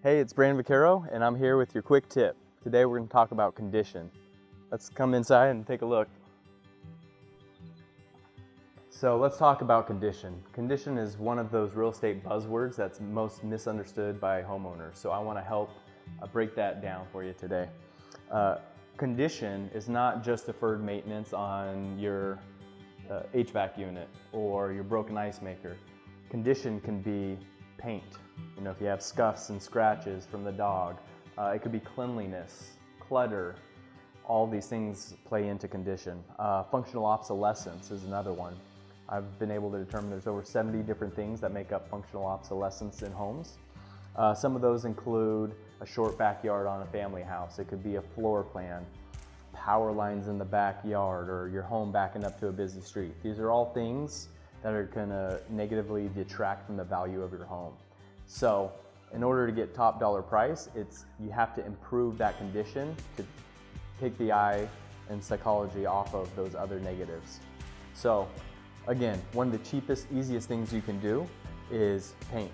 Hey, it's Brandon Vaccaro, and I'm here with your quick tip. Today we're going to talk about condition. Let's come inside and take a look. So let's talk about condition. Condition is one of those real estate buzzwords that's most misunderstood by homeowners. So I want to help break that down for you today. Condition is not just deferred maintenance on your HVAC unit or your broken ice maker. Condition can be paint. You know, if you have scuffs and scratches from the dog. It could be cleanliness, clutter. All these things play into condition. Functional obsolescence is another one. I've been able to determine there's over 70 different things that make up functional obsolescence in homes. Some of those include a short backyard on a family house. It could be a floor plan, power lines in the backyard, or your home backing up to a busy street. These are all things that are going to negatively detract from the value of your home. So in order to get top dollar price, you have to improve that condition to take the eye and psychology off of those other negatives. So again, one of the cheapest, easiest things you can do is paint.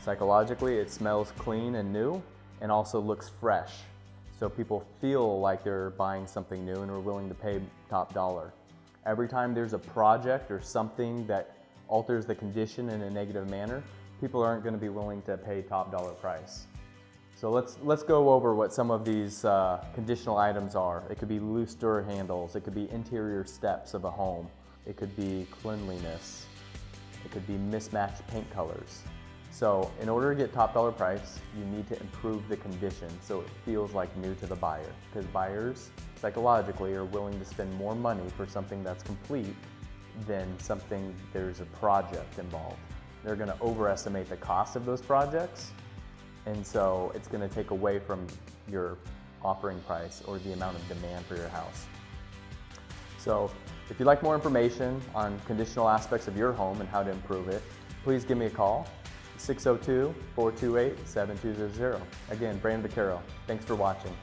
Psychologically, it smells clean and new and also looks fresh. So people feel like they're buying something new and are willing to pay top dollar. Every time there's a project or something that alters the condition in a negative manner, people aren't going to be willing to pay top dollar price. So let's go over what some of these conditional items are. It could be loose door handles, it could be interior steps of a home, it could be cleanliness, it could be mismatched paint colors. So in order to get top dollar price, you need to improve the condition so it feels like new to the buyer, because buyers psychologically are willing to spend more money for something that's complete than something there's a project involved. They're going to overestimate the cost of those projects, and so it's going to take away from your offering price or the amount of demand for your house. So if you'd like more information on conditional aspects of your home and how to improve it, please give me a call, 602-428-7200. Again, Brandon Vaccaro. Thanks for watching.